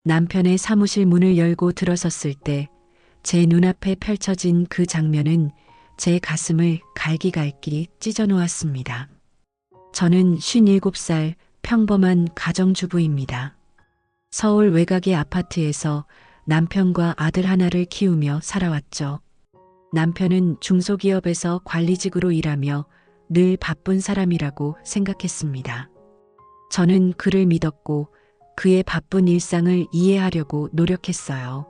남편의 사무실 문을 열고 들어섰을 때 제 눈앞에 펼쳐진 그 장면은 제 가슴을 갈기갈기 찢어 놓았습니다. 저는 57살 평범한 가정주부입니다. 서울 외곽의 아파트에서 남편과 아들 하나를 키우며 살아왔죠. 남편은 중소기업에서 관리직으로 일하며 늘 바쁜 사람이라고 생각했습니다. 저는 그를 믿었고 그의 바쁜 일상을 이해하려고 노력했어요.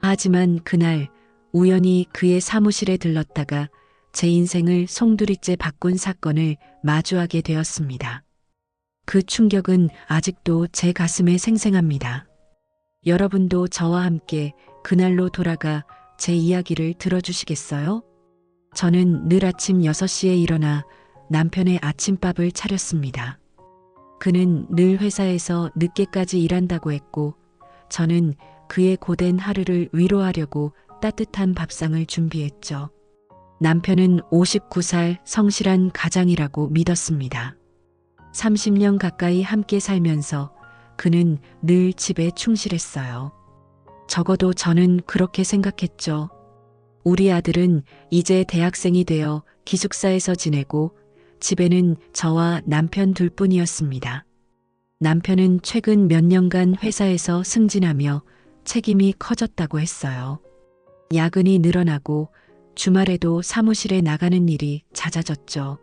하지만 그날 우연히 그의 사무실에 들렀다가 제 인생을 송두리째 바꾼 사건을 마주하게 되었습니다. 그 충격은 아직도 제 가슴에 생생합니다. 여러분도 저와 함께 그날로 돌아가 제 이야기를 들어주시겠어요? 저는 늘 아침 6시에 일어나 남편의 아침밥을 차렸습니다. 그는 늘 회사에서 늦게까지 일한다고 했고 저는 그의 고된 하루를 위로하려고 따뜻한 밥상을 준비했죠. 남편은 59살 성실한 가장이라고 믿었습니다. 30년 가까이 함께 살면서 그는 늘 집에 충실했어요. 적어도 저는 그렇게 생각했죠. 우리 아들은 이제 대학생이 되어 기숙사에서 지내고 집에는 저와 남편 둘뿐이었습니다. 남편은 최근 몇 년간 회사에서 승진하며 책임이 커졌다고 했어요. 야근이 늘어나고 주말에도 사무실에 나가는 일이 잦아졌죠.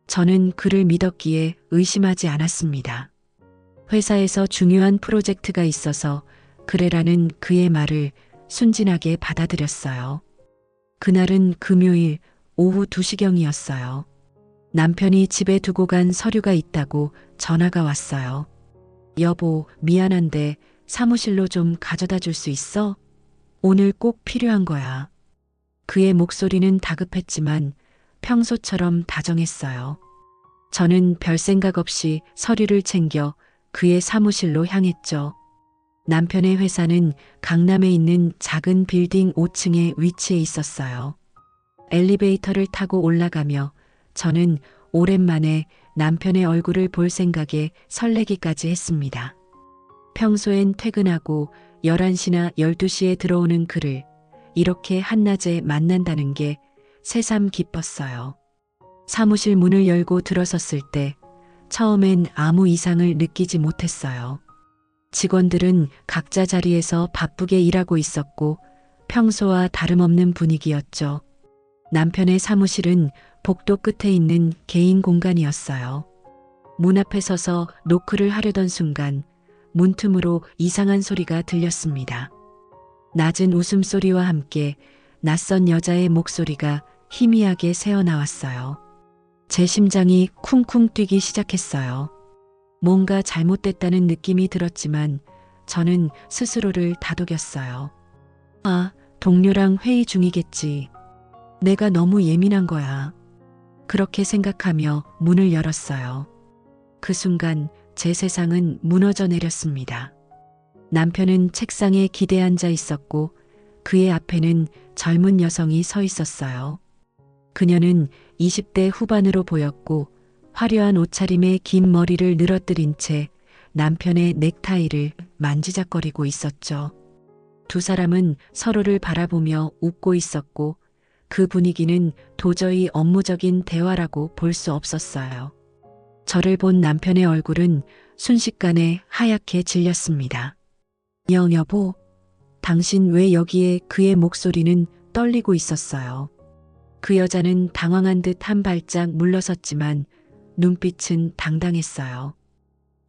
저는 그를 믿었기에 의심하지 않았습니다. 회사에서 중요한 프로젝트가 있어서 그래라는 그의 말을 순진하게 받아들였어요. 그날은 금요일 오후 2시경이었어요. 남편이 집에 두고 간 서류가 있다고 전화가 왔어요. 여보, 미안한데 사무실로 좀 가져다 줄 수 있어? 오늘 꼭 필요한 거야. 그의 목소리는 다급했지만 평소처럼 다정했어요. 저는 별 생각 없이 서류를 챙겨 그의 사무실로 향했죠. 남편의 회사는 강남에 있는 작은 빌딩 5층에 위치해 있었어요. 엘리베이터를 타고 올라가며 저는 오랜만에 남편의 얼굴을 볼 생각에 설레기까지 했습니다. 평소엔 퇴근하고 11시나 12시에 들어오는 그를 이렇게 한낮에 만난다는 게 새삼 기뻤어요. 사무실 문을 열고 들어섰을 때 처음엔 아무 이상을 느끼지 못했어요. 직원들은 각자 자리에서 바쁘게 일하고 있었고 평소와 다름없는 분위기였죠. 남편의 사무실은 복도 끝에 있는 개인 공간이었어요. 문 앞에 서서 노크를 하려던 순간 문틈으로 이상한 소리가 들렸습니다. 낮은 웃음소리와 함께 낯선 여자의 목소리가 희미하게 새어나왔어요. 제 심장이 쿵쿵 뛰기 시작했어요. 뭔가 잘못됐다는 느낌이 들었지만 저는 스스로를 다독였어요. 아, 동료랑 회의 중이겠지. 내가 너무 예민한 거야. 그렇게 생각하며 문을 열었어요. 그 순간 제 세상은 무너져 내렸습니다. 남편은 책상에 기대 앉아 있었고 그의 앞에는 젊은 여성이 서 있었어요. 그녀는 20대 후반으로 보였고 화려한 옷차림에 긴 머리를 늘어뜨린 채 남편의 넥타이를 만지작거리고 있었죠. 두 사람은 서로를 바라보며 웃고 있었고 그 분위기는 도저히 업무적인 대화라고 볼 수 없었어요. 저를 본 남편의 얼굴은 순식간에 하얗게 질렸습니다. 여보, 당신 왜 여기에? 그의 목소리는 떨리고 있었어요. 그 여자는 당황한 듯 한 발짝 물러섰지만 눈빛은 당당했어요.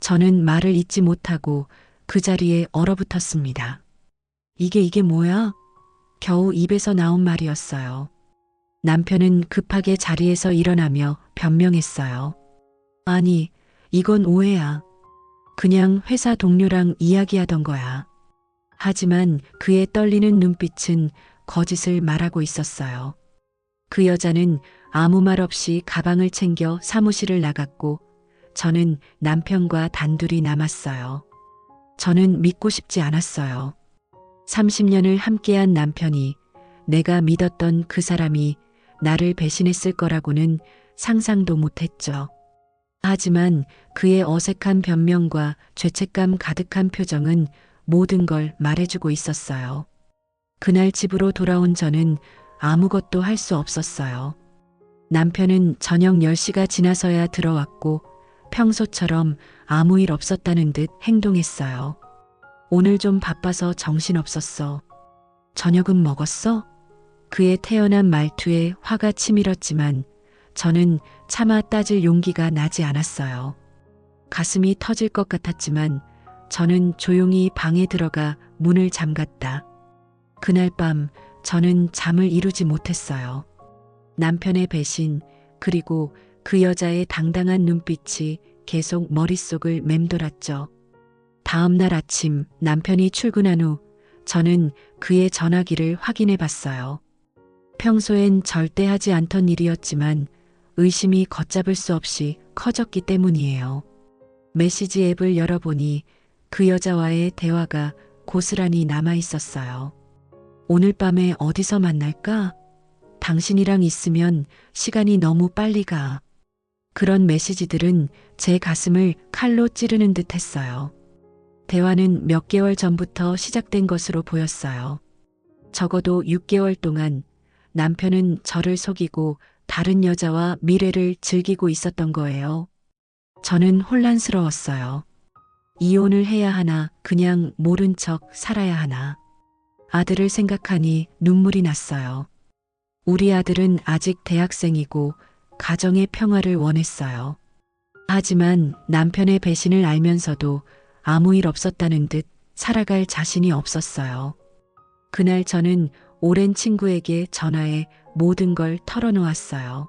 저는 말을 잇지 못하고 그 자리에 얼어붙었습니다. 이게 뭐야? 겨우 입에서 나온 말이었어요. 남편은 급하게 자리에서 일어나며 변명했어요. 아니, 이건 오해야. 그냥 회사 동료랑 이야기하던 거야. 하지만 그의 떨리는 눈빛은 거짓을 말하고 있었어요. 그 여자는 아무 말 없이 가방을 챙겨 사무실을 나갔고 저는 남편과 단둘이 남았어요. 저는 믿고 싶지 않았어요. 30년을 함께한 남편이, 내가 믿었던 그 사람이 나를 배신했을 거라고는 상상도 못했죠. 하지만 그의 어색한 변명과 죄책감 가득한 표정은 모든 걸 말해주고 있었어요. 그날 집으로 돌아온 저는 아무것도 할 수 없었어요. 남편은 저녁 10시가 지나서야 들어왔고 평소처럼 아무 일 없었다는 듯 행동했어요. 오늘 좀 바빠서 정신없었어. 저녁은 먹었어? 그의 태연한 말투에 화가 치밀었지만 저는 차마 따질 용기가 나지 않았어요. 가슴이 터질 것 같았지만 저는 조용히 방에 들어가 문을 잠갔다. 그날 밤 저는 잠을 이루지 못했어요. 남편의 배신, 그리고 그 여자의 당당한 눈빛이 계속 머릿속을 맴돌았죠. 다음 날 아침 남편이 출근한 후 저는 그의 전화기를 확인해 봤어요. 평소엔 절대 하지 않던 일이었지만 의심이 걷잡을 수 없이 커졌기 때문이에요. 메시지 앱을 열어보니 그 여자와의 대화가 고스란히 남아 있었어요. 오늘 밤에 어디서 만날까? 당신이랑 있으면 시간이 너무 빨리 가. 그런 메시지들은 제 가슴을 칼로 찌르는 듯 했어요. 대화는 몇 개월 전부터 시작된 것으로 보였어요. 적어도 6개월 동안 남편은 저를 속이고 다른 여자와 미래를 즐기고 있었던 거예요. 저는 혼란스러웠어요. 이혼을 해야 하나, 그냥 모른 척 살아야 하나. 아들을 생각하니 눈물이 났어요. 우리 아들은 아직 대학생이고 가정의 평화를 원했어요. 하지만 남편의 배신을 알면서도 아무 일 없었다는 듯 살아갈 자신이 없었어요. 그날 저는 오랜 친구에게 전화해 모든 걸 털어놓았어요.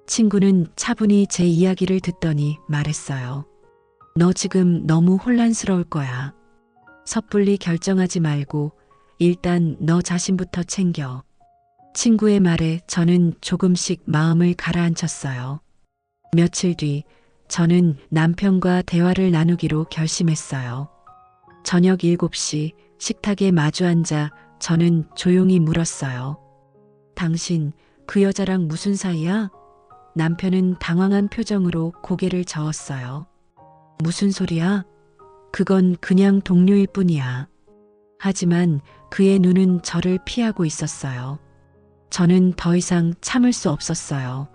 친구는 차분히 제 이야기를 듣더니 말했어요. 너 지금 너무 혼란스러울 거야. 섣불리 결정하지 말고 일단 너 자신부터 챙겨. 친구의 말에 저는 조금씩 마음을 가라앉혔어요. 며칠 뒤 저는 남편과 대화를 나누기로 결심했어요. 저녁 7시 식탁에 마주 앉아 저는 조용히 물었어요. 당신 그 여자랑 무슨 사이야? 남편은 당황한 표정으로 고개를 저었어요. 무슨 소리야? 그건 그냥 동료일 뿐이야. 하지만 그의 눈은 저를 피하고 있었어요. 저는 더 이상 참을 수 없었어요.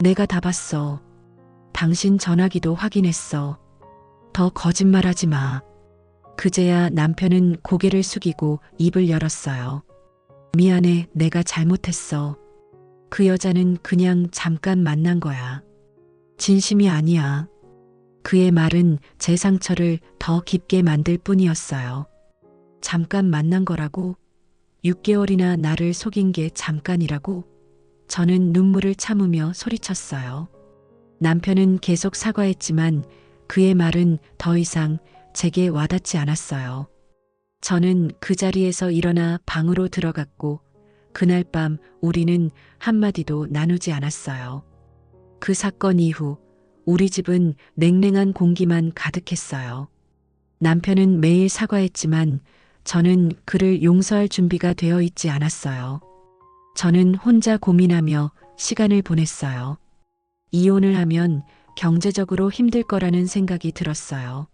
내가 다 봤어. 당신 전화기도 확인했어. 더 거짓말하지 마. 그제야 남편은 고개를 숙이고 입을 열었어요. 미안해, 내가 잘못했어. 그 여자는 그냥 잠깐 만난 거야. 진심이 아니야. 그의 말은 제 상처를 더 깊게 만들 뿐이었어요. 잠깐 만난 거라고? 6개월이나 나를 속인 게 잠깐이라고? 저는 눈물을 참으며 소리쳤어요. 남편은 계속 사과했지만 그의 말은 더 이상 제게 와닿지 않았어요. 저는 그 자리에서 일어나 방으로 들어갔고 그날 밤 우리는 한마디도 나누지 않았어요. 그 사건 이후 우리 집은 냉랭한 공기만 가득했어요. 남편은 매일 사과했지만 저는 그를 용서할 준비가 되어 있지 않았어요. 저는 혼자 고민하며 시간을 보냈어요. 이혼을 하면 경제적으로 힘들 거라는 생각이 들었어요.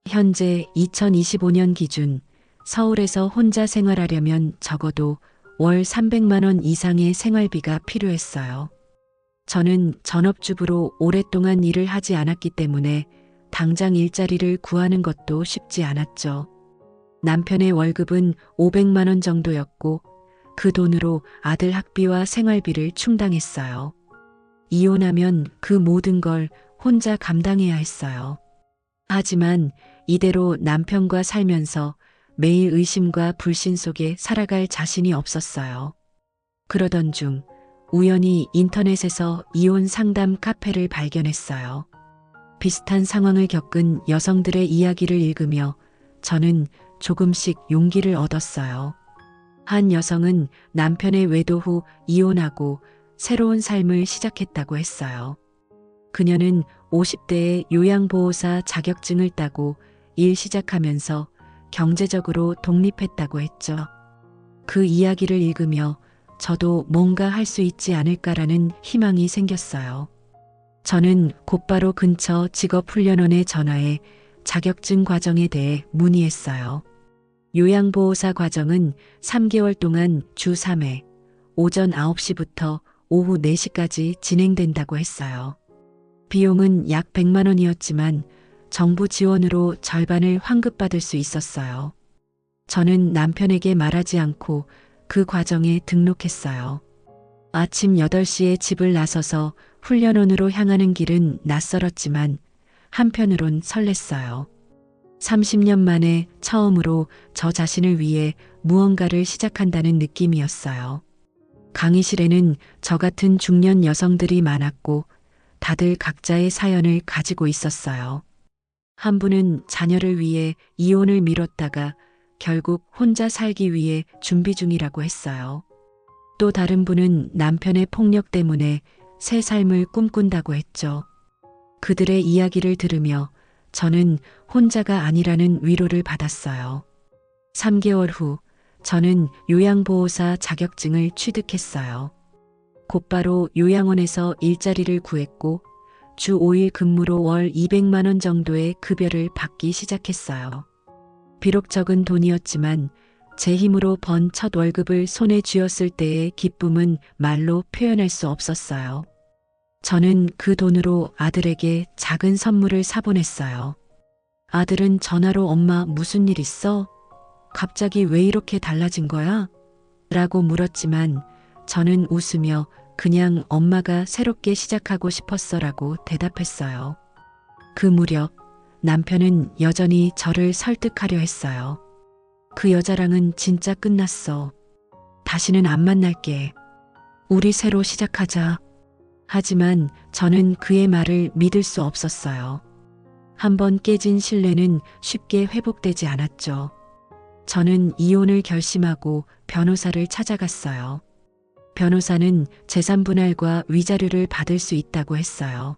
현재 2025년 기준 서울에서 혼자 생활하려면 적어도 월 300만 원 이상의 생활비가 필요했어요. 저는 전업주부로 오랫동안 일을 하지 않았기 때문에 당장 일자리를 구하는 것도 쉽지 않았죠. 남편의 월급은 500만 원 정도였고 그 돈으로 아들 학비와 생활비를 충당했어요. 이혼하면 그 모든 걸 혼자 감당해야 했어요. 하지만 이대로 남편과 살면서 매일 의심과 불신 속에 살아갈 자신이 없었어요. 그러던 중 우연히 인터넷에서 이혼 상담 카페를 발견했어요. 비슷한 상황을 겪은 여성들의 이야기를 읽으며 저는 조금씩 용기를 얻었어요. 한 여성은 남편의 외도 후 이혼하고 새로운 삶을 시작했다고 했어요. 그녀는 50대에 요양보호사 자격증을 따고 일 시작하면서 경제적으로 독립했다고 했죠. 그 이야기를 읽으며 저도 뭔가 할 수 있지 않을까라는 희망이 생겼어요. 저는 곧바로 근처 직업훈련원에 전화해 자격증 과정에 대해 문의했어요. 요양보호사 과정은 3개월 동안 주 3회, 오전 9시부터 오후 4시까지 진행된다고 했어요. 비용은 약 100만 원이었지만 정부 지원으로 절반을 환급받을 수 있었어요. 저는 남편에게 말하지 않고 그 과정에 등록했어요. 아침 8시에 집을 나서서 훈련원으로 향하는 길은 낯설었지만 한편으론 설렜어요. 30년 만에 처음으로 저 자신을 위해 무언가를 시작한다는 느낌이었어요. 강의실에는 저 같은 중년 여성들이 많았고 다들 각자의 사연을 가지고 있었어요. 한 분은 자녀를 위해 이혼을 미뤘다가 결국 혼자 살기 위해 준비 중이라고 했어요. 또 다른 분은 남편의 폭력 때문에 새 삶을 꿈꾼다고 했죠. 그들의 이야기를 들으며 저는 혼자가 아니라는 위로를 받았어요. 3개월 후 저는 요양보호사 자격증을 취득했어요. 곧바로 요양원에서 일자리를 구했고 주 5일 근무로 월 200만 원 정도의 급여를 받기 시작했어요. 비록 적은 돈이었지만 제 힘으로 번 첫 월급을 손에 쥐었을 때의 기쁨은 말로 표현할 수 없었어요. 저는 그 돈으로 아들에게 작은 선물을 사보냈어요. 아들은 전화로 엄마 무슨 일 있어? 갑자기 왜 이렇게 달라진 거야? 라고 물었지만 저는 웃으며 그냥 엄마가 새롭게 시작하고 싶었어 라고 대답했어요. 그 무렵 남편은 여전히 저를 설득하려 했어요. 그 여자랑은 진짜 끝났어. 다시는 안 만날게. 우리 새로 시작하자. 하지만 저는 그의 말을 믿을 수 없었어요. 한번 깨진 신뢰는 쉽게 회복되지 않았죠. 저는 이혼을 결심하고 변호사를 찾아갔어요. 변호사는 재산 분할과 위자료를 받을 수 있다고 했어요.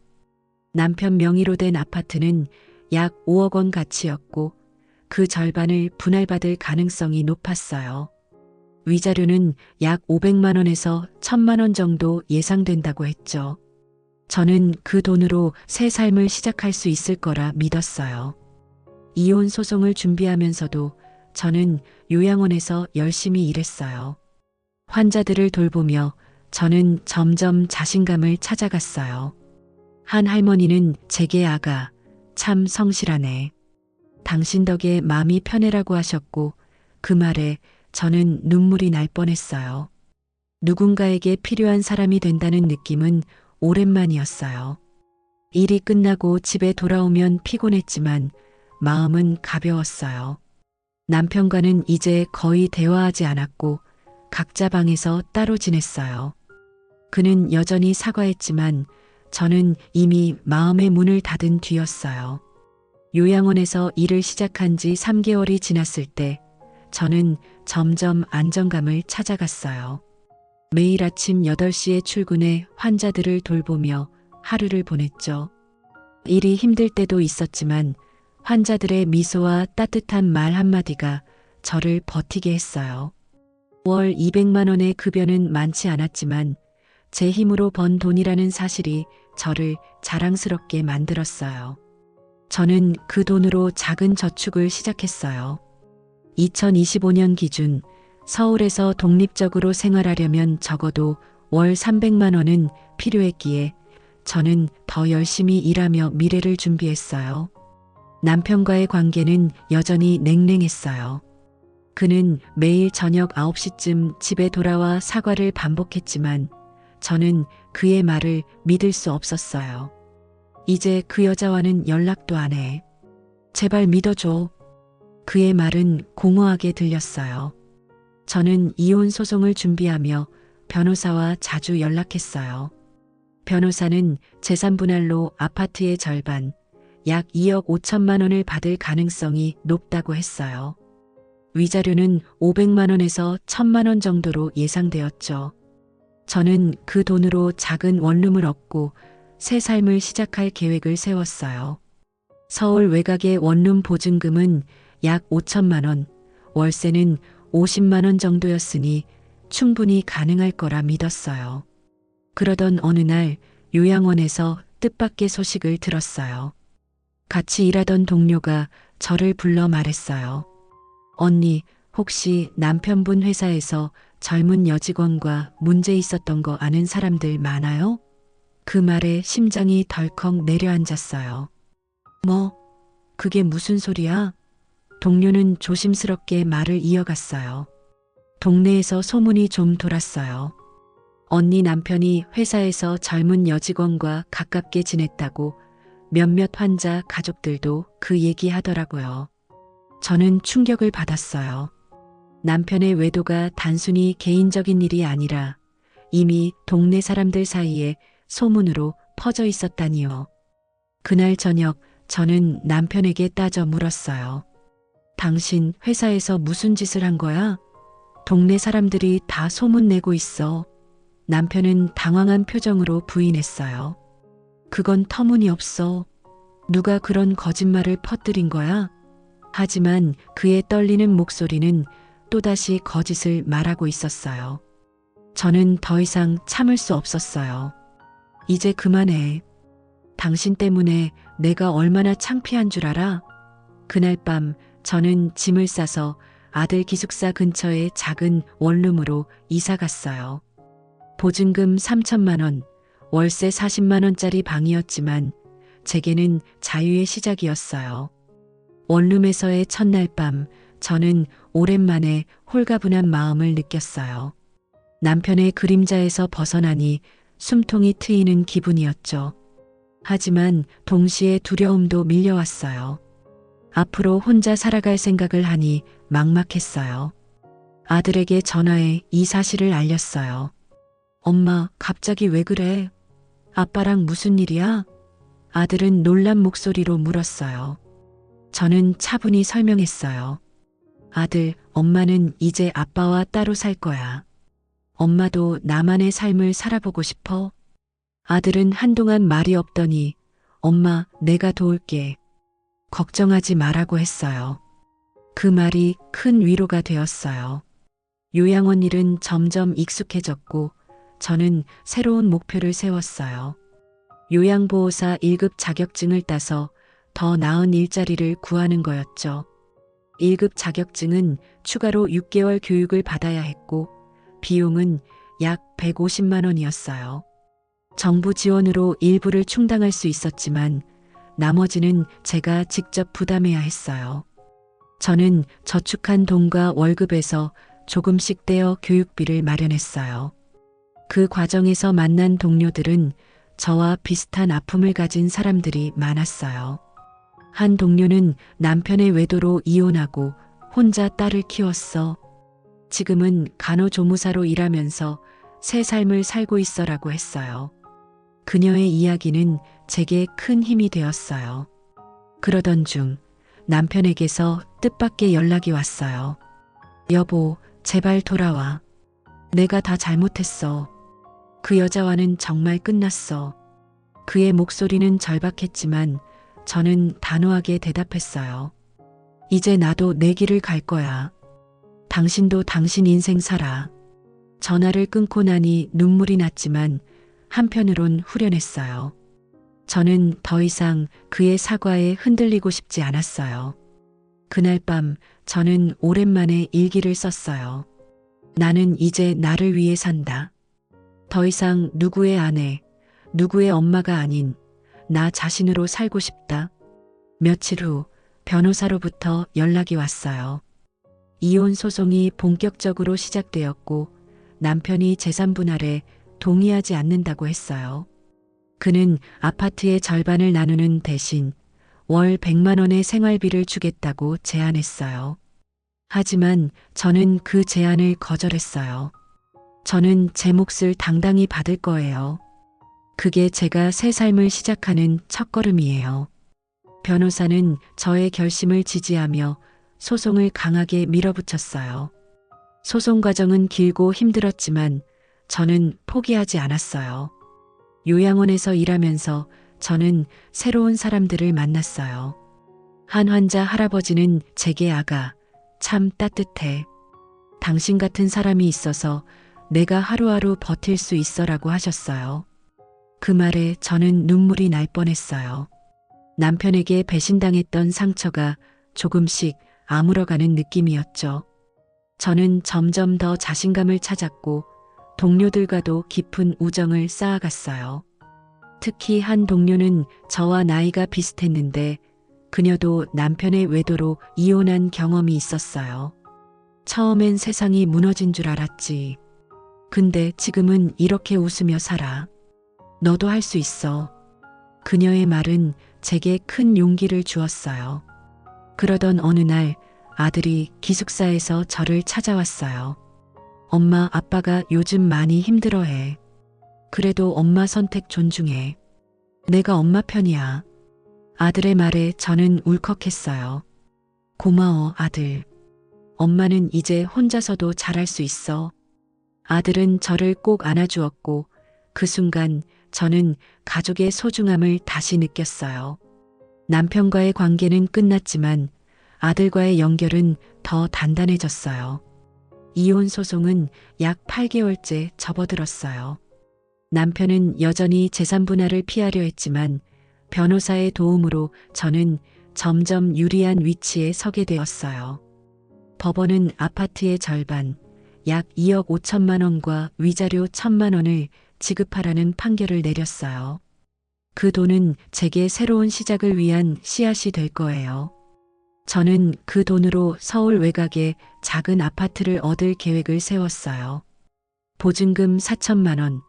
남편 명의로 된 아파트는 약 5억 원 가치였고 그 절반을 분할받을 가능성이 높았어요. 위자료는 약 500만 원에서 1000만 원 정도 예상된다고 했죠. 저는 그 돈으로 새 삶을 시작할 수 있을 거라 믿었어요. 이혼 소송을 준비하면서도 저는 요양원에서 열심히 일했어요. 환자들을 돌보며 저는 점점 자신감을 찾아갔어요. 한 할머니는 제게 아가, 참 성실하네. 당신 덕에 마음이 편해라고 하셨고 그 말에 저는 눈물이 날 뻔했어요. 누군가에게 필요한 사람이 된다는 느낌은 오랜만이었어요. 일이 끝나고 집에 돌아오면 피곤했지만 마음은 가벼웠어요. 남편과는 이제 거의 대화하지 않았고 각자 방에서 따로 지냈어요. 그는 여전히 사과했지만 저는 이미 마음의 문을 닫은 뒤였어요. 요양원에서 일을 시작한 지 3개월이 지났을 때 저는 점점 안정감을 찾아갔어요. 매일 아침 8시에 출근해 환자들을 돌보며 하루를 보냈죠. 일이 힘들 때도 있었지만 환자들의 미소와 따뜻한 말 한마디가 저를 버티게 했어요. 월 200만 원의 급여는 많지 않았지만 제 힘으로 번 돈이라는 사실이 저를 자랑스럽게 만들었어요. 저는 그 돈으로 작은 저축을 시작했어요. 2025년 기준 서울에서 독립적으로 생활하려면 적어도 월 300만 원은 필요했기에 저는 더 열심히 일하며 미래를 준비했어요. 남편과의 관계는 여전히 냉랭했어요. 그는 매일 저녁 9시쯤 집에 돌아와 사과를 반복했지만 저는 그의 말을 믿을 수 없었어요. 이제 그 여자와는 연락도 안 해. 제발 믿어줘. 그의 말은 공허하게 들렸어요. 저는 이혼 소송을 준비하며 변호사와 자주 연락했어요. 변호사는 재산 분할로 아파트의 절반, 약 2억 5천만 원을 받을 가능성이 높다고 했어요. 위자료는 500만 원에서 1000만 원 정도로 예상되었죠. 저는 그 돈으로 작은 원룸을 얻고 새 삶을 시작할 계획을 세웠어요. 서울 외곽의 원룸 보증금은 약 5천만 원, 월세는 50만 원 정도였으니 충분히 가능할 거라 믿었어요. 그러던 어느 날 요양원에서 뜻밖의 소식을 들었어요. 같이 일하던 동료가 저를 불러 말했어요. 언니, 혹시 남편분 회사에서 젊은 여직원과 문제 있었던 거 아는 사람들 많아요? 그 말에 심장이 덜컥 내려앉았어요. 뭐, 그게 무슨 소리야? 동료는 조심스럽게 말을 이어갔어요. 동네에서 소문이 좀 돌았어요. 언니 남편이 회사에서 젊은 여직원과 가깝게 지냈다고 몇몇 환자 가족들도 그 얘기 하더라고요. 저는 충격을 받았어요. 남편의 외도가 단순히 개인적인 일이 아니라 이미 동네 사람들 사이에 소문으로 퍼져 있었다니요. 그날 저녁 저는 남편에게 따져 물었어요. 당신 회사에서 무슨 짓을 한 거야? 동네 사람들이 다 소문내고 있어. 남편은 당황한 표정으로 부인했어요. 그건 터무니없어. 누가 그런 거짓말을 퍼뜨린 거야? 하지만 그의 떨리는 목소리는 또다시 거짓을 말하고 있었어요. 저는 더 이상 참을 수 없었어요. 이제 그만해. 당신 때문에 내가 얼마나 창피한 줄 알아? 그날 밤 저는 짐을 싸서 아들 기숙사 근처의 작은 원룸으로 이사 갔어요. 보증금 3천만 원, 월세 40만 원짜리 방이었지만 제게는 자유의 시작이었어요. 원룸에서의 첫날 밤 저는 오랜만에 홀가분한 마음을 느꼈어요. 남편의 그림자에서 벗어나니 숨통이 트이는 기분이었죠. 하지만 동시에 두려움도 밀려왔어요. 앞으로 혼자 살아갈 생각을 하니 막막했어요. 아들에게 전화해 이 사실을 알렸어요. 엄마, 갑자기 왜 그래? 아빠랑 무슨 일이야? 아들은 놀란 목소리로 물었어요. 저는 차분히 설명했어요. 아들, 엄마는 이제 아빠와 따로 살 거야. 엄마도 나만의 삶을 살아보고 싶어? 아들은 한동안 말이 없더니 엄마, 내가 도울게. 걱정하지 말라고 했어요. 그 말이 큰 위로가 되었어요. 요양원 일은 점점 익숙해졌고 저는 새로운 목표를 세웠어요. 요양보호사 1급 자격증을 따서 더 나은 일자리를 구하는 거였죠. 1급 자격증은 추가로 6개월 교육을 받아야 했고 비용은 약 150만 원이었어요. 정부 지원으로 일부를 충당할 수 있었지만 나머지는 제가 직접 부담해야 했어요. 저는 저축한 돈과 월급에서 조금씩 떼어 교육비를 마련했어요. 그 과정에서 만난 동료들은 저와 비슷한 아픔을 가진 사람들이 많았어요. 한 동료는 남편의 외도로 이혼하고 혼자 딸을 키웠어. 지금은 간호조무사로 일하면서 새 삶을 살고 있어라고 했어요. 그녀의 이야기는 제게 큰 힘이 되었어요. 그러던 중 남편에게서 뜻밖의 연락이 왔어요. 여보, 제발 돌아와. 내가 다 잘못했어. 그 여자와는 정말 끝났어. 그의 목소리는 절박했지만 저는 단호하게 대답했어요. 이제 나도 내 길을 갈 거야. 당신도 당신 인생 살아. 전화를 끊고 나니 눈물이 났지만 한편으론 후련했어요. 저는 더 이상 그의 사과에 흔들리고 싶지 않았어요. 그날 밤 저는 오랜만에 일기를 썼어요. 나는 이제 나를 위해 산다. 더 이상 누구의 아내, 누구의 엄마가 아닌 나 자신으로 살고 싶다. 며칠 후 변호사로부터 연락이 왔어요. 이혼 소송이 본격적으로 시작되었고 남편이 재산 분할에 동의하지 않는다고 했어요. 그는 아파트의 절반을 나누는 대신 월 100만 원의 생활비를 주겠다고 제안했어요. 하지만 저는 그 제안을 거절했어요. 저는 제 몫을 당당히 받을 거예요. 그게 제가 새 삶을 시작하는 첫걸음이에요. 변호사는 저의 결심을 지지하며 소송을 강하게 밀어붙였어요. 소송 과정은 길고 힘들었지만 저는 포기하지 않았어요. 요양원에서 일하면서 저는 새로운 사람들을 만났어요. 한 환자 할아버지는 제게 아가, 참 따뜻해. 당신 같은 사람이 있어서 내가 하루하루 버틸 수 있어라고 하셨어요. 그 말에 저는 눈물이 날 뻔했어요. 남편에게 배신당했던 상처가 조금씩 아물어가는 느낌이었죠. 저는 점점 더 자신감을 찾았고 동료들과도 깊은 우정을 쌓아갔어요. 특히 한 동료는 저와 나이가 비슷했는데 그녀도 남편의 외도로 이혼한 경험이 있었어요. 처음엔 세상이 무너진 줄 알았지. 근데 지금은 이렇게 웃으며 살아. 너도 할 수 있어. 그녀의 말은 제게 큰 용기를 주었어요. 그러던 어느 날 아들이 기숙사에서 저를 찾아왔어요. 엄마, 아빠가 요즘 많이 힘들어해. 그래도 엄마 선택 존중해. 내가 엄마 편이야. 아들의 말에 저는 울컥했어요. 고마워, 아들. 엄마는 이제 혼자서도 잘할 수 있어. 아들은 저를 꼭 안아주었고 그 순간 저는 가족의 소중함을 다시 느꼈어요. 남편과의 관계는 끝났지만 아들과의 연결은 더 단단해졌어요. 이혼 소송은 약 8개월째 접어들었어요. 남편은 여전히 재산 분할을 피하려 했지만 변호사의 도움으로 저는 점점 유리한 위치에 서게 되었어요. 법원은 아파트의 절반, 약 2억 5천만 원과 위자료 1천만 원을 지급하라는 판결을 내렸어요. 그 돈은 제게 새로운 시작을 위한 씨앗이 될 거예요. 저는 그 돈으로 서울 외곽에 작은 아파트를 얻을 계획을 세웠어요. 보증금 4천만 원,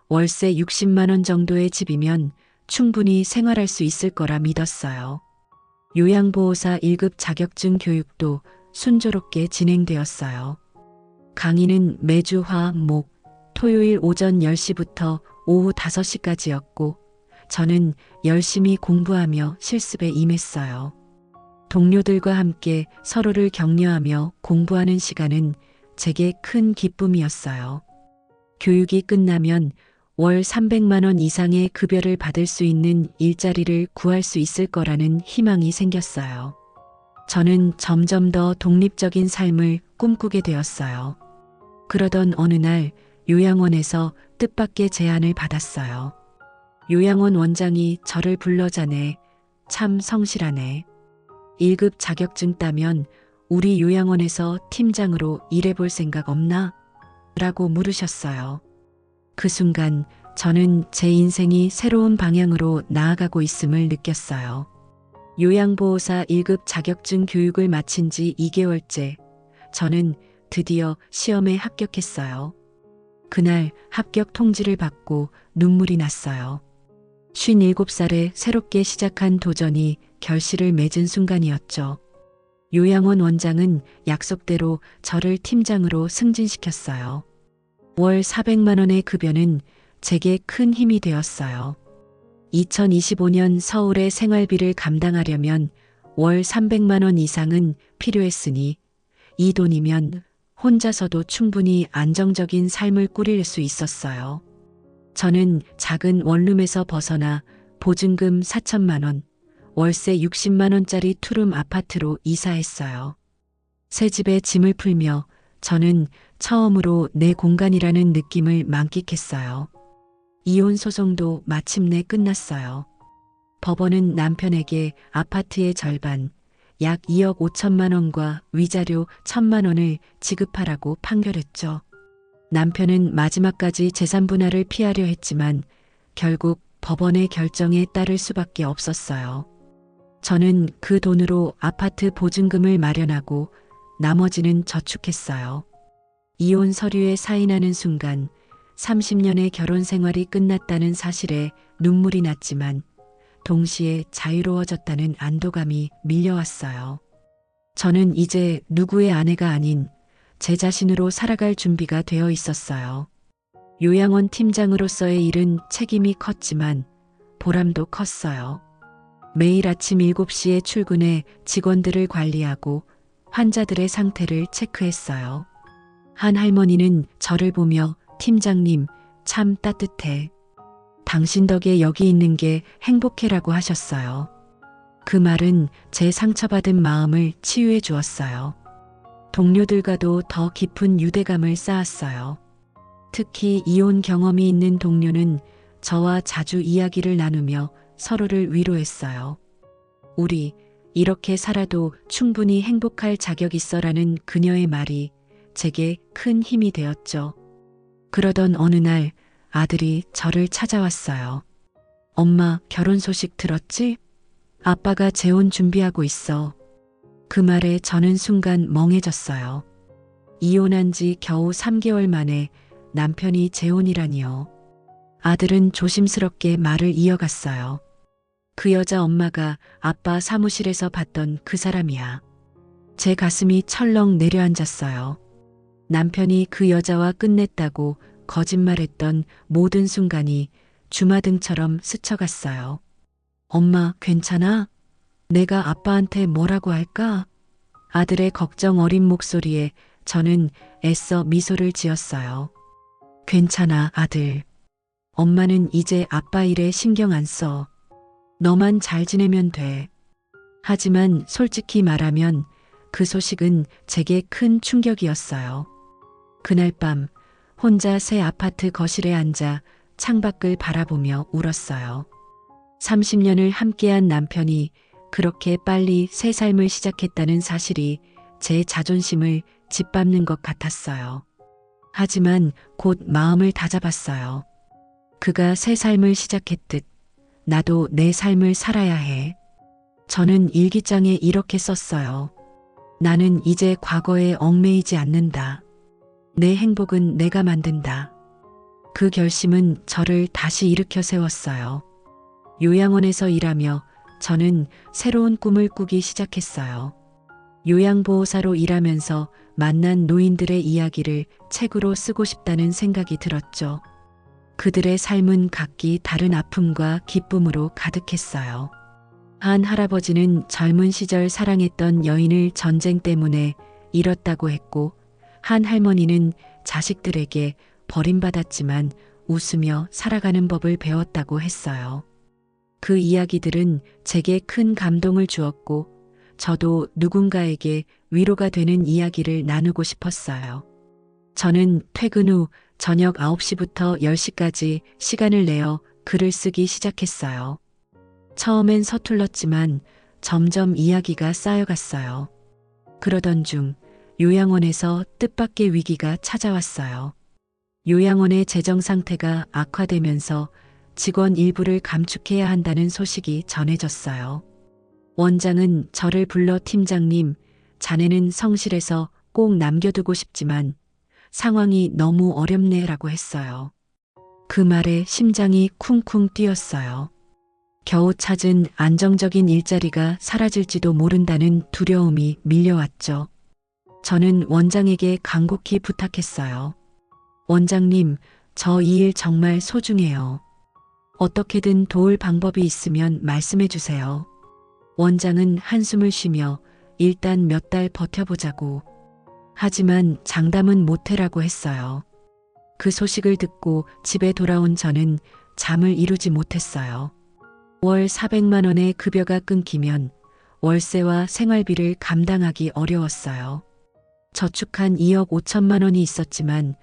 월세 60만 원 정도의 집이면 충분히 생활할 수 있을 거라 믿었어요. 요양보호사 1급 자격증 교육도 순조롭게 진행되었어요. 강의는 매주 화, 목, 토요일 오전 10시부터 오후 5시까지였고 저는 열심히 공부하며 실습에 임했어요. 동료들과 함께 서로를 격려하며 공부하는 시간은 제게 큰 기쁨이었어요. 교육이 끝나면 월 300만 원 이상의 급여를 받을 수 있는 일자리를 구할 수 있을 거라는 희망이 생겼어요. 저는 점점 더 독립적인 삶을 꿈꾸게 되었어요. 그러던 어느 날 요양원에서 뜻밖의 제안을 받았어요. 요양원 원장이 저를 불러자네. 참 성실하네. 1급 자격증 따면 우리 요양원에서 팀장으로 일해볼 생각 없나? 라고 물으셨어요. 그 순간 저는 제 인생이 새로운 방향으로 나아가고 있음을 느꼈어요. 요양보호사 1급 자격증 교육을 마친 지 2개월째, 저는 드디어 시험에 합격했어요. 그날 합격 통지를 받고 눈물이 났어요. 57살에 새롭게 시작한 도전이 결실을 맺은 순간이었죠. 요양원 원장은 약속대로 저를 팀장으로 승진시켰어요. 월 400만 원의 급여는 제게 큰 힘이 되었어요. 2025년 서울의 생활비를 감당하려면 월 300만 원 이상은 필요했으니 이 돈이면 혼자서도 충분히 안정적인 삶을 꾸릴 수 있었어요. 저는 작은 원룸에서 벗어나 보증금 4천만 원, 월세 60만 원짜리 투룸 아파트로 이사했어요. 새 집에 짐을 풀며 저는 처음으로 내 공간이라는 느낌을 만끽했어요. 이혼 소송도 마침내 끝났어요. 법원은 남편에게 아파트의 절반, 약 2억 5천만 원과 위자료 1천만 원을 지급하라고 판결했죠. 남편은 마지막까지 재산 분할을 피하려 했지만 결국 법원의 결정에 따를 수밖에 없었어요. 저는 그 돈으로 아파트 보증금을 마련하고 나머지는 저축했어요. 이혼 서류에 사인하는 순간 30년의 결혼 생활이 끝났다는 사실에 눈물이 났지만 동시에 자유로워졌다는 안도감이 밀려왔어요. 저는 이제 누구의 아내가 아닌 제 자신으로 살아갈 준비가 되어 있었어요. 요양원 팀장으로서의 일은 책임이 컸지만 보람도 컸어요. 매일 아침 7시에 출근해 직원들을 관리하고 환자들의 상태를 체크했어요. 한 할머니는 저를 보며 팀장님, 참 따뜻해. 당신 덕에 여기 있는 게 행복해라고 하셨어요. 그 말은 제 상처받은 마음을 치유해 주었어요. 동료들과도 더 깊은 유대감을 쌓았어요. 특히 이혼 경험이 있는 동료는 저와 자주 이야기를 나누며 서로를 위로했어요. 우리 이렇게 살아도 충분히 행복할 자격 있어라는 그녀의 말이 제게 큰 힘이 되었죠. 그러던 어느 날 아들이 저를 찾아왔어요. 엄마, 결혼 소식 들었지? 아빠가 재혼 준비하고 있어. 그 말에 저는 순간 멍해졌어요. 이혼한 지 겨우 3개월 만에 남편이 재혼이라니요. 아들은 조심스럽게 말을 이어갔어요. 그 여자 엄마가 아빠 사무실에서 봤던 그 사람이야. 제 가슴이 철렁 내려앉았어요. 남편이 그 여자와 끝냈다고 거짓말했던 모든 순간이 주마등처럼 스쳐갔어요. 엄마, 괜찮아? 내가 아빠한테 뭐라고 할까? 아들의 걱정 어린 목소리에 저는 애써 미소를 지었어요. 괜찮아, 아들. 엄마는 이제 아빠 일에 신경 안 써. 너만 잘 지내면 돼. 하지만 솔직히 말하면 그 소식은 제게 큰 충격이었어요. 그날 밤 혼자 새 아파트 거실에 앉아 창밖을 바라보며 울었어요. 30년을 함께한 남편이 그렇게 빨리 새 삶을 시작했다는 사실이 제 자존심을 짓밟는 것 같았어요. 하지만 곧 마음을 다잡았어요. 그가 새 삶을 시작했듯 나도 내 삶을 살아야 해. 저는 일기장에 이렇게 썼어요. 나는 이제 과거에 얽매이지 않는다. 내 행복은 내가 만든다. 그 결심은 저를 다시 일으켜 세웠어요. 요양원에서 일하며 저는 새로운 꿈을 꾸기 시작했어요. 요양보호사로 일하면서 만난 노인들의 이야기를 책으로 쓰고 싶다는 생각이 들었죠. 그들의 삶은 각기 다른 아픔과 기쁨으로 가득했어요. 한 할아버지는 젊은 시절 사랑했던 여인을 전쟁 때문에 잃었다고 했고, 한 할머니는 자식들에게 버림받았지만 웃으며 살아가는 법을 배웠다고 했어요. 그 이야기들은 제게 큰 감동을 주었고, 저도 누군가에게 위로가 되는 이야기를 나누고 싶었어요. 저는 퇴근 후 저녁 9시부터 10시까지 시간을 내어 글을 쓰기 시작했어요. 처음엔 서툴렀지만 점점 이야기가 쌓여갔어요. 그러던 중 요양원에서 뜻밖의 위기가 찾아왔어요. 요양원의 재정 상태가 악화되면서 직원 일부를 감축해야 한다는 소식이 전해졌어요. 원장은 저를 불러 팀장님, 자네는 성실해서 꼭 남겨두고 싶지만 상황이 너무 어렵네라고 했어요. 그 말에 심장이 쿵쿵 뛰었어요. 겨우 찾은 안정적인 일자리가 사라질지도 모른다는 두려움이 밀려왔죠. 저는 원장에게 간곡히 부탁했어요. 원장님, 저 이 일 정말 소중해요. 어떻게든 도울 방법이 있으면 말씀해 주세요. 원장은 한숨을 쉬며 일단 몇 달 버텨보자고. 하지만 장담은 못해라고 했어요. 그 소식을 듣고 집에 돌아온 저는 잠을 이루지 못했어요. 월 400만 원의 급여가 끊기면 월세와 생활비를 감당하기 어려웠어요. 저축한 2억 5천만 원이 있었지만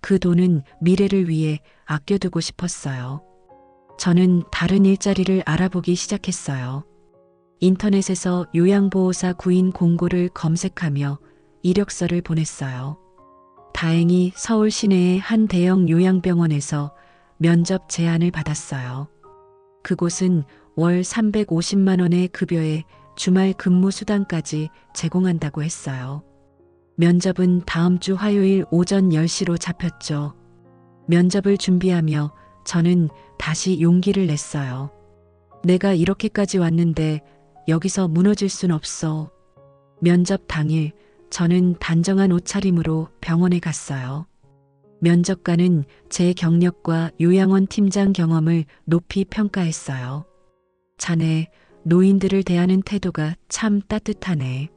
그 돈은 미래를 위해 아껴두고 싶었어요. 저는 다른 일자리를 알아보기 시작했어요. 인터넷에서 요양보호사 구인 공고를 검색하며 이력서를 보냈어요. 다행히 서울 시내의 한 대형 요양병원에서 면접 제안을 받았어요. 그곳은 월 350만 원의 급여에 주말 근무 수당까지 제공한다고 했어요. 면접은 다음 주 화요일 오전 10시로 잡혔죠. 면접을 준비하며 저는 다시 용기를 냈어요. 내가 이렇게까지 왔는데 여기서 무너질 순 없어. 면접 당일 저는 단정한 옷차림으로 병원에 갔어요. 면접관은 제 경력과 요양원 팀장 경험을 높이 평가했어요. 자네, 노인들을 대하는 태도가 참 따뜻하네.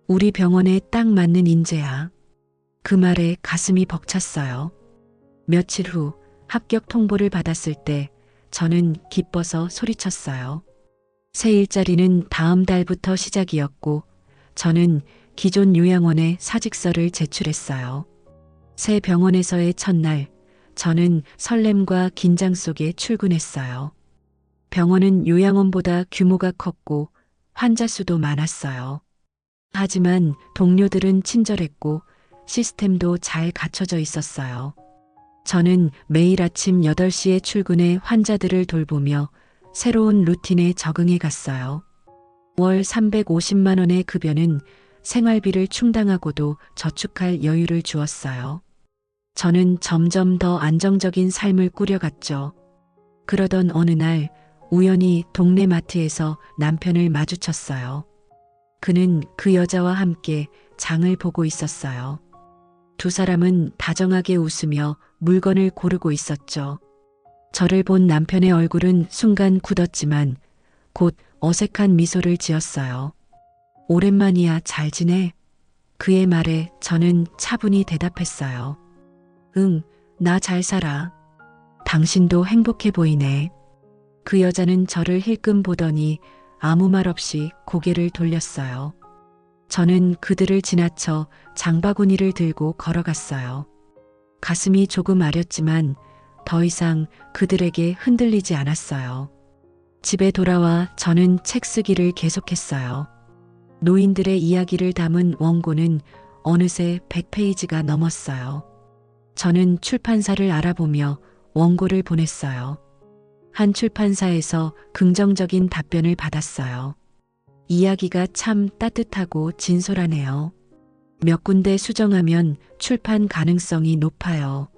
우리 병원에 딱 맞는 인재야. 그 말에 가슴이 벅찼어요. 며칠 후 합격 통보를 받았을 때 저는 기뻐서 소리쳤어요. 새 일자리는 다음 달부터 시작이었고 저는 기존 요양원에 사직서를 제출했어요. 새 병원에서의 첫날, 저는 설렘과 긴장 속에 출근했어요. 병원은 요양원보다 규모가 컸고 환자 수도 많았어요. 하지만 동료들은 친절했고 시스템도 잘 갖춰져 있었어요. 저는 매일 아침 8시에 출근해 환자들을 돌보며 새로운 루틴에 적응해 갔어요. 월 350만 원의 급여는 생활비를 충당하고도 저축할 여유를 주었어요. 저는 점점 더 안정적인 삶을 꾸려갔죠. 그러던 어느 날 우연히 동네 마트에서 남편을 마주쳤어요. 그는 그 여자와 함께 장을 보고 있었어요. 두 사람은 다정하게 웃으며 물건을 고르고 있었죠. 저를 본 남편의 얼굴은 순간 굳었지만 곧 어색한 미소를 지었어요. 오랜만이야, 잘 지내? 그의 말에 저는 차분히 대답했어요. 응, 나 잘 살아. 당신도 행복해 보이네. 그 여자는 저를 힐끔 보더니 아무 말 없이 고개를 돌렸어요. 저는 그들을 지나쳐 장바구니를 들고 걸어갔어요. 가슴이 조금 아렸지만 더 이상 그들에게 흔들리지 않았어요. 집에 돌아와 저는 책 쓰기를 계속했어요. 노인들의 이야기를 담은 원고는 어느새 100페이지가 넘었어요. 저는 출판사를 알아보며 원고를 보냈어요. 한 출판사에서 긍정적인 답변을 받았어요. 이야기가 참 따뜻하고 진솔하네요. 몇 군데 수정하면 출판 가능성이 높아요.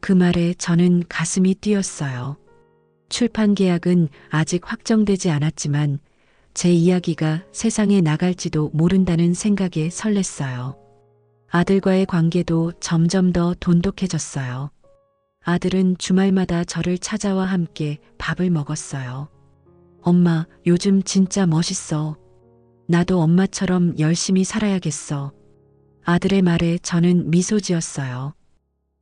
그 말에 저는 가슴이 뛰었어요. 출판 계약은 아직 확정되지 않았지만 제 이야기가 세상에 나갈지도 모른다는 생각에 설렜어요. 아들과의 관계도 점점 더 돈독해졌어요. 아들은 주말마다 저를 찾아와 함께 밥을 먹었어요. 엄마, 요즘 진짜 멋있어. 나도 엄마처럼 열심히 살아야겠어. 아들의 말에 저는 미소 지었어요.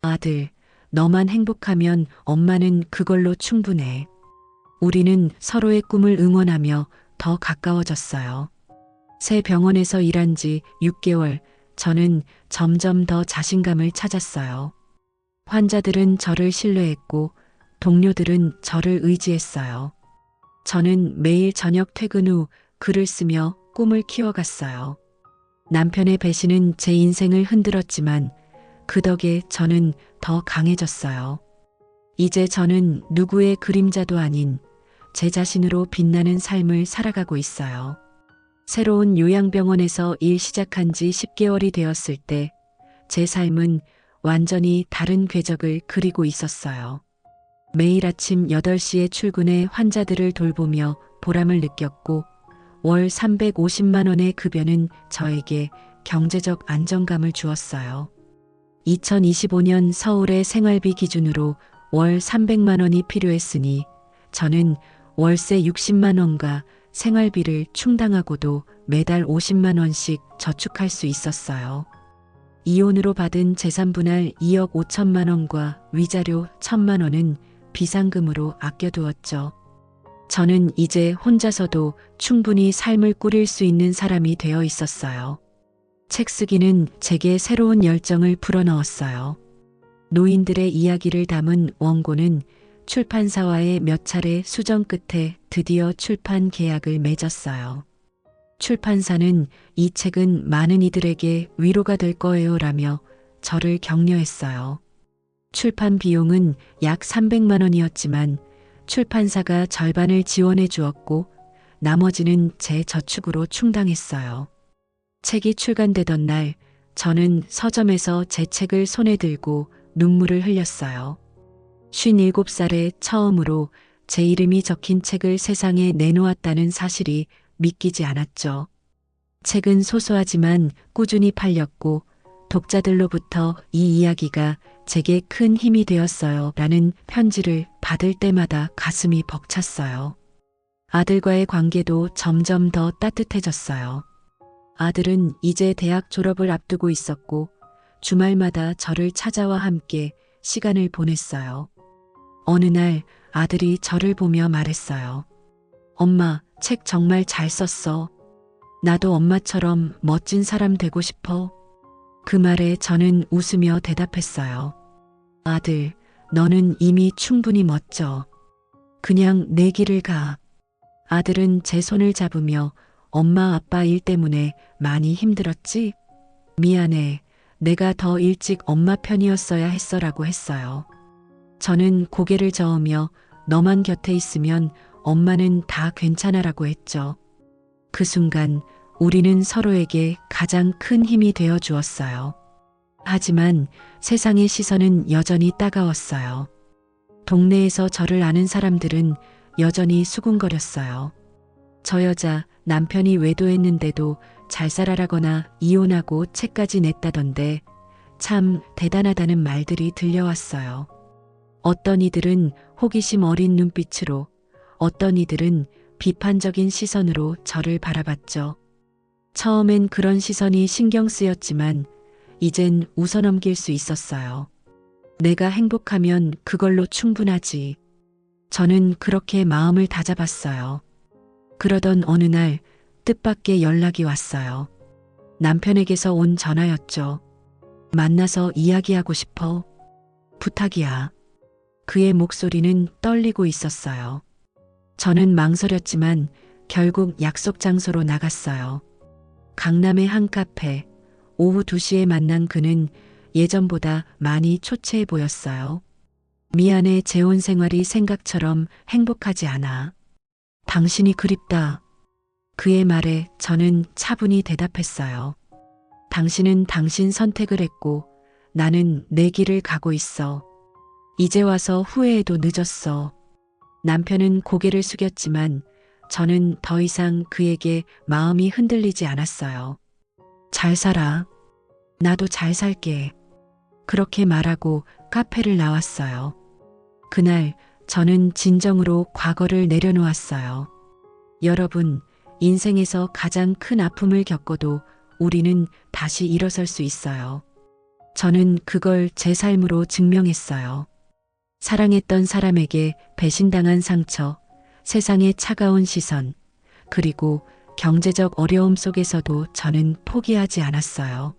아들, 너만 행복하면 엄마는 그걸로 충분해. 우리는 서로의 꿈을 응원하며 더 가까워졌어요. 새 병원에서 일한 지 6개월, 저는 점점 더 자신감을 찾았어요. 환자들은 저를 신뢰했고 동료들은 저를 의지했어요. 저는 매일 저녁 퇴근 후 글을 쓰며 꿈을 키워갔어요. 남편의 배신은 제 인생을 흔들었지만 그 덕에 저는 더 강해졌어요. 이제 저는 누구의 그림자도 아닌 제 자신으로 빛나는 삶을 살아가고 있어요. 새로운 요양병원에서 일 시작한 지 10개월이 되었을 때 제 삶은 완전히 다른 궤적을 그리고 있었어요. 매일 아침 8시에 출근해 환자들을 돌보며 보람을 느꼈고 월 350만 원의 급여는 저에게 경제적 안정감을 주었어요. 2025년 서울의 생활비 기준으로 월 300만 원이 필요했으니 저는 월세 60만 원과 생활비를 충당하고도 매달 50만 원씩 저축할 수 있었어요. 이혼으로 받은 재산분할 2억 5천만 원과 위자료 1천만 원은 비상금으로 아껴두었죠. 저는 이제 혼자서도 충분히 삶을 꾸릴 수 있는 사람이 되어 있었어요. 책 쓰기는 제게 새로운 열정을 불어넣었어요. 노인들의 이야기를 담은 원고는 출판사와의 몇 차례 수정 끝에 드디어 출판 계약을 맺었어요. 출판사는 이 책은 많은 이들에게 위로가 될 거예요 라며 저를 격려했어요. 출판 비용은 약 300만 원이었지만 출판사가 절반을 지원해 주었고 나머지는 제 저축으로 충당했어요. 책이 출간되던 날 저는 서점에서 제 책을 손에 들고 눈물을 흘렸어요. 57살에 처음으로 제 이름이 적힌 책을 세상에 내놓았다는 사실이 믿기지 않았죠. 책은 소소하지만 꾸준히 팔렸고 독자들로부터 이 이야기가 제게 큰 힘이 되었어요 라는 편지를 받을 때마다 가슴이 벅찼어요. 아들과의 관계도 점점 더 따뜻해졌어요. 아들은 이제 대학 졸업을 앞두고 있었고 주말마다 저를 찾아와 함께 시간을 보냈어요. 어느 날 아들이 저를 보며 말했어요. 엄마, 책 정말 잘 썼어. 나도 엄마처럼 멋진 사람 되고 싶어. 그 말에 저는 웃으며 대답했어요. 아들, 너는 이미 충분히 멋져. 그냥 내 길을 가. 아들은 제 손을 잡으며 엄마 아빠 일 때문에 많이 힘들었지? 미안해. 내가 더 일찍 엄마 편이었어야 했어라고 했어요. 저는 고개를 저으며 너만 곁에 있으면 엄마는 다 괜찮아라고 했죠. 그 순간 우리는 서로에게 가장 큰 힘이 되어 주었어요. 하지만 세상의 시선은 여전히 따가웠어요. 동네에서 저를 아는 사람들은 여전히 수군거렸어요. 저 여자 남편이 외도했는데도 잘 살아라거나 이혼하고 책까지 냈다던데 참 대단하다는 말들이 들려왔어요. 어떤 이들은 호기심 어린 눈빛으로, 어떤 이들은 비판적인 시선으로 저를 바라봤죠. 처음엔 그런 시선이 신경 쓰였지만 이젠 웃어넘길 수 있었어요. 내가 행복하면 그걸로 충분하지. 저는 그렇게 마음을 다잡았어요. 그러던 어느 날 뜻밖의 연락이 왔어요. 남편에게서 온 전화였죠. 만나서 이야기하고 싶어. 부탁이야. 그의 목소리는 떨리고 있었어요. 저는 망설였지만 결국 약속 장소로 나갔어요. 강남의 한 카페. 오후 2시에 만난 그는 예전보다 많이 초췌해 보였어요. 미안해, 재혼 생활이 생각처럼 행복하지 않아. 당신이 그립다. 그의 말에 저는 차분히 대답했어요. 당신은 당신 선택을 했고 나는 내 길을 가고 있어. 이제 와서 후회해도 늦었어. 남편은 고개를 숙였지만 저는 더 이상 그에게 마음이 흔들리지 않았어요. 잘 살아. 나도 잘 살게. 그렇게 말하고 카페를 나왔어요. 그날 저는 진정으로 과거를 내려놓았어요. 여러분, 인생에서 가장 큰 아픔을 겪어도 우리는 다시 일어설 수 있어요. 저는 그걸 제 삶으로 증명했어요. 사랑했던 사람에게 배신당한 상처, 세상의 차가운 시선, 그리고 경제적 어려움 속에서도 저는 포기하지 않았어요.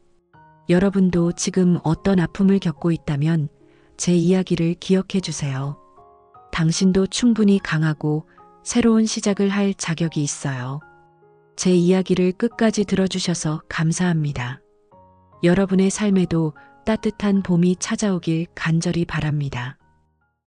여러분도 지금 어떤 아픔을 겪고 있다면 제 이야기를 기억해 주세요. 당신도 충분히 강하고 새로운 시작을 할 자격이 있어요. 제 이야기를 끝까지 들어주셔서 감사합니다. 여러분의 삶에도 따뜻한 봄이 찾아오길 간절히 바랍니다.